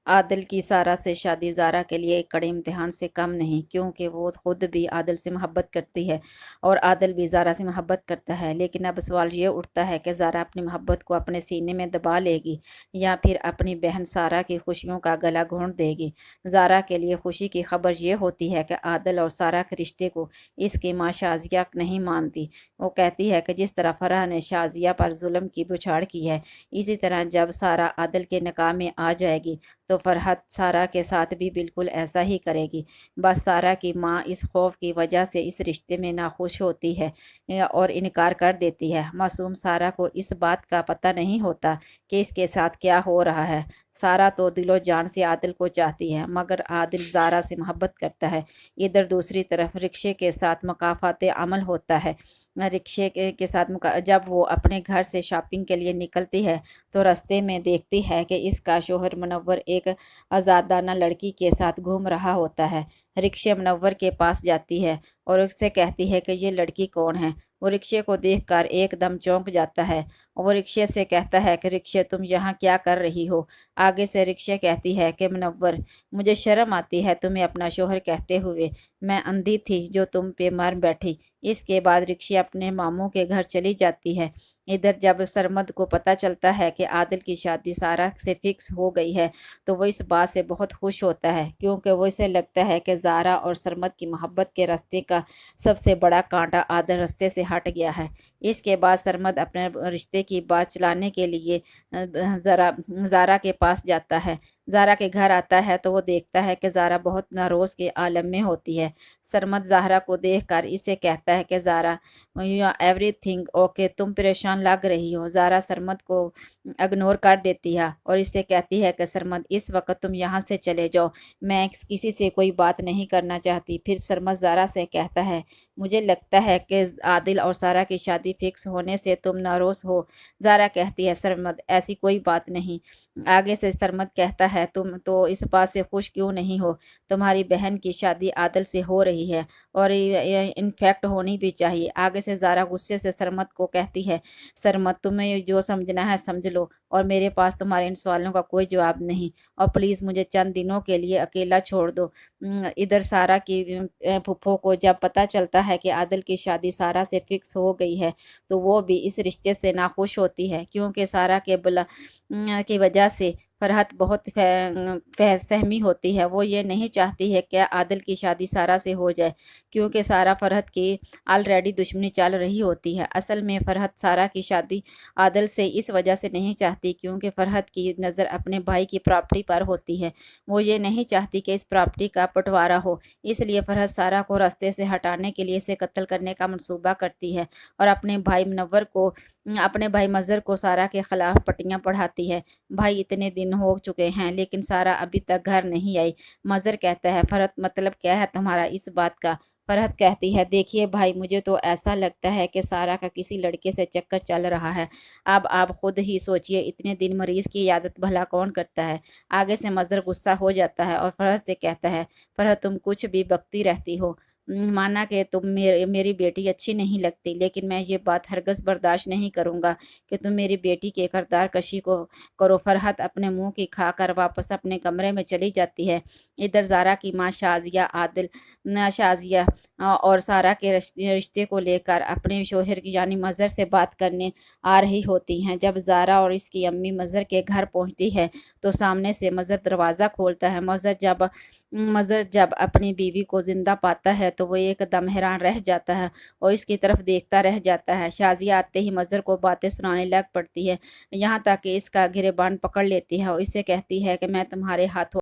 आदिल की सारा से शादी ज़ारा के लिए एक कड़े इम्तिहान से कम नहीं, क्योंकि वो खुद भी आदिल से मोहब्बत करती है और आदिल भी ज़ारा से मोहब्बत करता है। लेकिन अब सवाल ये उठता है कि ज़ारा अपनी मोहब्बत को अपने सीने में दबा लेगी या फिर अपनी बहन सारा की खुशियों का गला घोंट देगी। ज़ारा के लिए खुशी की खबर ये होती है कि आदिल और सारा के रिश्ते को इसकी माँ शाजिया नहीं मानती। वो कहती है कि जिस तरह फराह ने शाजिया पर जुल्म की बौछार की है, इसी तरह जब सारा आदिल के निकाह में आ जाएगी तो फरहत सारा के साथ भी बिल्कुल ऐसा ही करेगी। बस सारा की माँ इस खौफ की वजह से इस रिश्ते में नाखुश होती है और इनकार कर देती है। मासूम सारा को इस बात का पता नहीं होता कि इसके साथ क्या हो रहा है। सारा तो दिलो जान से आदिल को चाहती है, मगर आदिल ज़ारा से मोहब्बत करता है। इधर दूसरी तरफ रिक्शे के साथ मुकाफात अमल होता है। रिक्शे के साथ जब वो अपने घर से शॉपिंग के लिए निकलती है तो रास्ते में देखती है कि इसका शोहर मुनव्वर एक आज़ादाना लड़की के साथ घूम रहा होता है। रिक्शे मुनव्वर के पास जाती है और उससे कहती है कि ये लड़की कौन है। वो रिक्शे को देखकर एकदम चौंक जाता है और वो रिक्शे से कहता है कि रिक्शे तुम यहाँ क्या कर रही हो। आगे से रिक्शे कहती है कि मुनव्वर, मुझे शर्म आती है तुम्हें अपना शोहर कहते हुए। मैं अंधी थी जो तुम पे मर बैठी। इसके बाद रिक्शे अपने मामू के घर चली जाती है। इधर जब सरमद को पता चलता है कि आदिल की शादी सारा से फिक्स हो गई है तो वो इस बात से बहुत खुश होता है, क्योंकि वो इसे लगता है कि ज़ारा और सरमद की मोहब्बत के रास्ते का सबसे बड़ा कांटा आदिल रास्ते से हट गया है। इसके बाद सरमद अपने रिश्ते की बात चलाने के लिए ज़ारा के पास जाता है। ज़ारा के घर आता है तो वो देखता है कि ज़ारा बहुत नारोज़ के आलम में होती है। सरमद ज़ाहरा को देखकर इसे कहता है कि ज़ारा, यू एवरीथिंग ओके, तुम परेशान लग रही हो। ज़ारा सरमद को इग्नोर कर देती है और इससे कहती है कि सरमद, इस वक्त तुम यहाँ से चले जाओ, मैं किसी से कोई बात नहीं करना चाहती। फिर सरमद ज़ारा से कहता है, मुझे लगता है कि आदिल और सारा की शादी फिक्स होने से तुम नाराज़ हो। ज़ारा कहती है, सरमद ऐसी कोई बात नहीं। आगे से सरमद कहता है, तुम तो इस बात से खुश क्यों नहीं हो? तुम्हारी बहन की शादी आदिल से हो रही है और इनफैक्ट होनी भी चाहिए। आगे से ज़ारा गुस्से से सरमद को कहती है, सरमद तुम्हें जो समझना है समझ लो और मेरे पास तुम्हारे इन सवालों का कोई जवाब नहीं, और प्लीज़ मुझे चंद दिनों के लिए अकेला छोड़ दो। इधर सारा की फुफ्फो को जब पता चलता है कि आदिल की शादी सारा से फिक्स हो गई है तो वो भी इस रिश्ते से नाखुश होती है, क्योंकि सारा के की वजह से फरहत बहुत सहमी होती है। वो ये नहीं चाहती है कि आदिल की शादी सारा से हो जाए, क्योंकि सारा फरहत की ऑलरेडी दुश्मनी चल रही होती है। असल में फरहत सारा की शादी आदिल से इस वजह से नहीं चाहती क्योंकि फरहत की नज़र अपने भाई की प्रॉपर्टी पर होती है। वो ये नहीं चाहती कि इस प्रॉपर्टी का बंटवारा हो, इसलिए फरहत सारा को रास्ते से हटाने के लिए इसे कत्ल करने का मंसूबा करती है और अपने भाई मुनव्वर को अपने भाई मज़हर को सारा के ख़िलाफ़ पट्टियाँ पढ़ाती है। भाई इतने दिन हो चुके हैं लेकिन सारा अभी तक घर नहीं आई। मज़हर कहता है, फरहत मतलब क्या है तुम्हारा इस बात का? फरहत कहती है, देखिए भाई, मुझे तो ऐसा लगता है कि सारा का किसी लड़के से चक्कर चल रहा है। अब आप खुद ही सोचिए, इतने दिन मरीज़ की आदत भला कौन करता है? आगे से मज़हर गुस्सा हो जाता है और फरहत से कहता है, फरहत तुम कुछ भी बकती रहती हो। माना कि तुम मेरी बेटी अच्छी नहीं लगती, लेकिन मैं ये बात हरगज़ बर्दाश्त नहीं करूँगा कि तुम मेरी बेटी के किरदार कशी को करो। फरहत अपने मुंह की खाकर वापस अपने कमरे में चली जाती है। इधर ज़ारा की माँ शाजिया आदिल शाजिया और सारा के रिश्ते को लेकर अपने शोहर की यानी मज़हर से बात करने आ रही होती हैं। जब ज़ारा और इसकी अम्मी मज़हर के घर पहुंचती है तो सामने से मज़हर दरवाज़ा खोलता है। मज़हर जब अपनी बीवी को ज़िंदा पाता है तो वो एकदम हैरान रह जाता है और इसकी तरफ देखता रह जाता है। शाजिया आते ही मज़हर को बातें सुनाने लग पड़ती है, यहाँ तक कि इसका गिरेबान पकड़ लेती है और इसे कहती है कि मैं तुम्हारे हाथों